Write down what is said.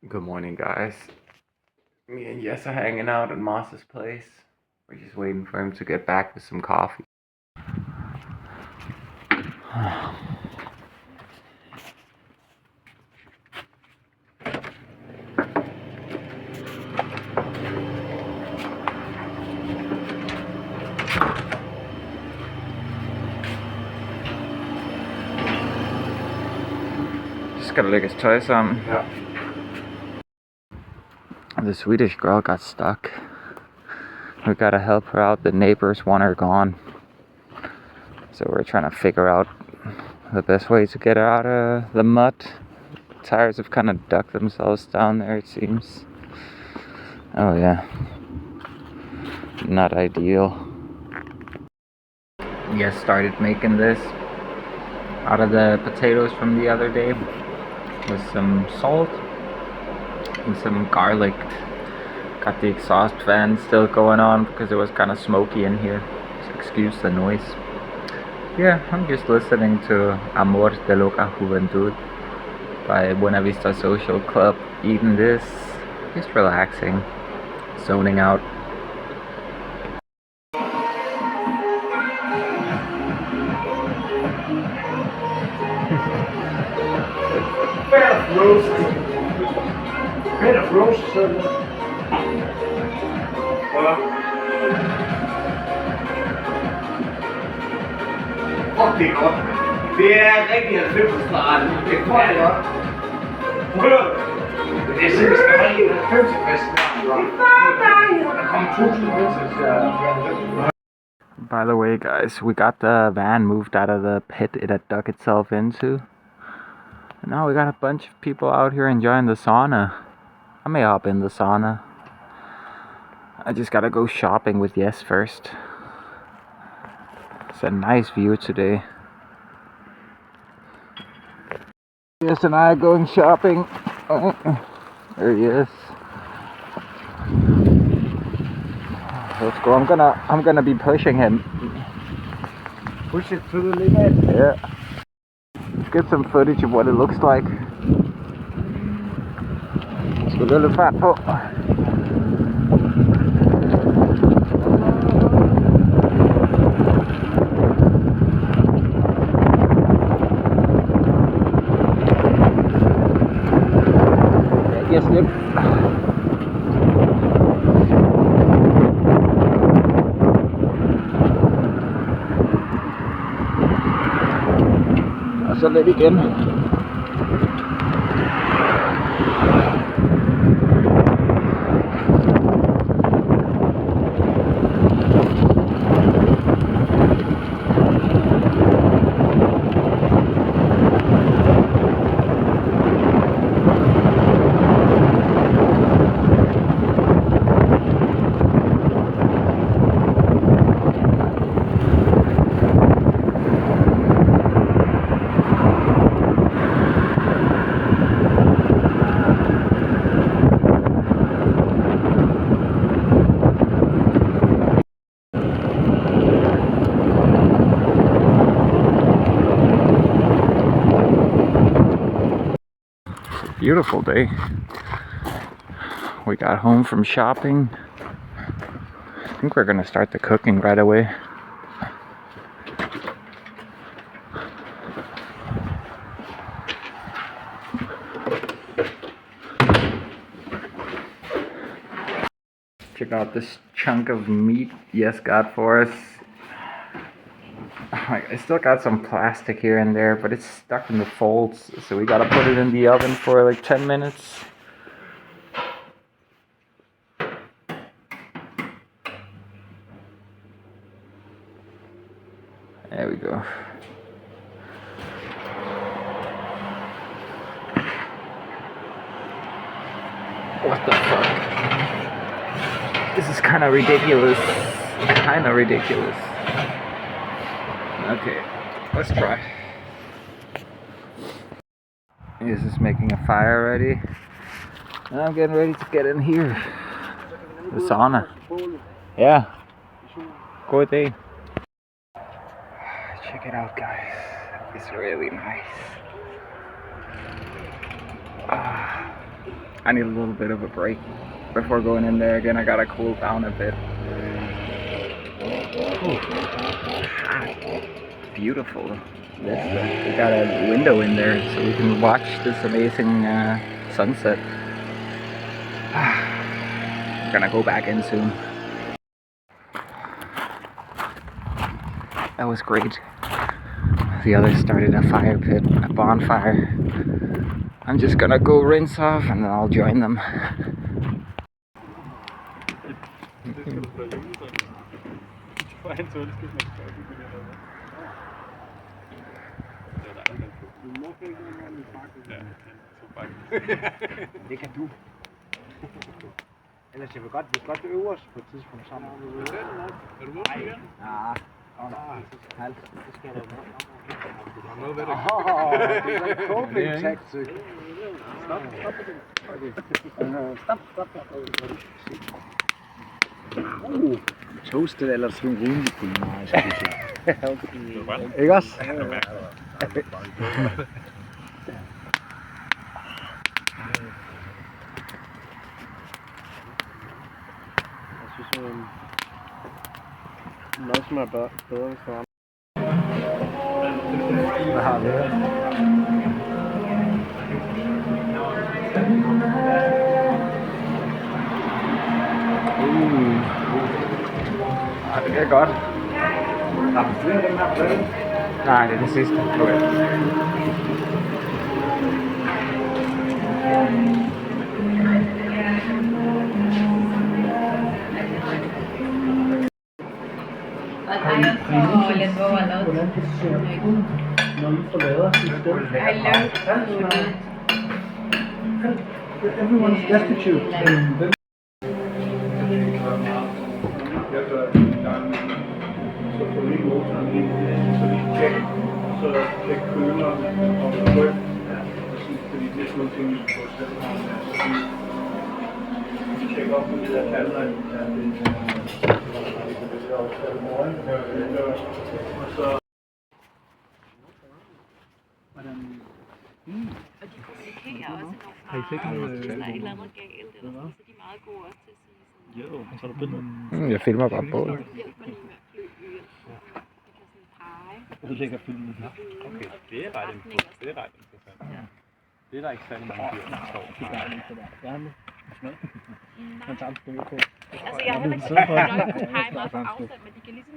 Good morning, guys. Me and Jess are hanging out at Moss's place. We're just waiting for him to get back with some coffee. Just gotta lick his toys on. Yeah. The Swedish girl got stuck. We gotta help her out. The neighbors want her gone. So we're trying to figure out the best way to get her out of the mud. Tires have kind of ducked themselves down there, it seems. Oh yeah. Not ideal. Yes, started making this out of the potatoes from the other day with some salt and some garlic. Got the exhaust fan still going on because it was kind of smoky in here, so excuse the noise. Yeah, I'm just listening to Amor de Loca Juventud by Buena Vista Social Club, eating this, just relaxing, zoning out. Bed of roast. Det er godt. Det er rigtig 90'er. Det er meget godt. Det er simpelthen skal have en 90'er-festen. Der kommer 1000 mennesker. By the way, guys, we got the van moved out of the pit it had dug itself into. And now we got a bunch of people out here enjoying the sauna. I may hop in the sauna. I just gotta go shopping with Yes first. It's a nice view today. Yes and I are going shopping. Oh, there he is. Let's go. I'm gonna be pushing him. Push it to the limit. Yeah. Let's get some footage of what it looks like. Let's go little fat po. Yes, Nick. Så lidt igen. Beautiful day. We got home from shopping. I think we're gonna start the cooking right away. Check out this chunk of meat Yes got for us. I still got some plastic here and there, but it's stuck in the folds, so we gotta put it in the oven for like 10 minutes. There we go. What the fuck? This is kind of ridiculous. Okay, let's try. This is making a fire ready. And I'm getting ready to get in here. The sauna. Yeah. Good day. Check it out, guys. It's really nice. I need a little bit of a break before going in there again. I gotta cool down a bit. Beautiful vista. We got a window in there so we can watch this amazing sunset. I'm gonna go back in soon. That was great. The others started a fire pit, a bonfire. I'm just gonna go rinse off and then I'll join them. Det kan du. Ellers jeg vil godt øve os på et tidspunkt sammen. Er du med igen? Ja. Halvt. Det skal jeg da noget ved det. Det er en coping tactic. Stop. Toasted eller sådan rimelig kulinarisk. Ikke også? Jeg synes, mad smager bedre, hvis der er. Hvad har vi her? Det er godt. Der er flere af dem her plade. Nej, det er det sidste. Okay. Hvordan det ser ud, når I forlader systemet. Everyone's destitute. Så får vi motoren ind, så vi tjekker, så tjek køleren og tryk. Fordi det er sådan nogle ting, vi skal få selv. Så vi tjekker op på det der kalder, og så... Og de kommunikerer også enormt meget, hvis der er et eller andet galt, eller sådan, så de er meget gode også til at sige sådan... Jo, så er du billeder. Jeg filmer bare på. Hjælper lige med at flyve ud. De kan sådan pege. Du lægger filmen her. Okay, det er ret interessant. Ja. Det er der ikke særlig mange dyr, der står. Det gør ikke det der. Gerne. Man tager på. Altså, jeg har heller ikke nok kunne pege meget for afstand, men de kan ligesom...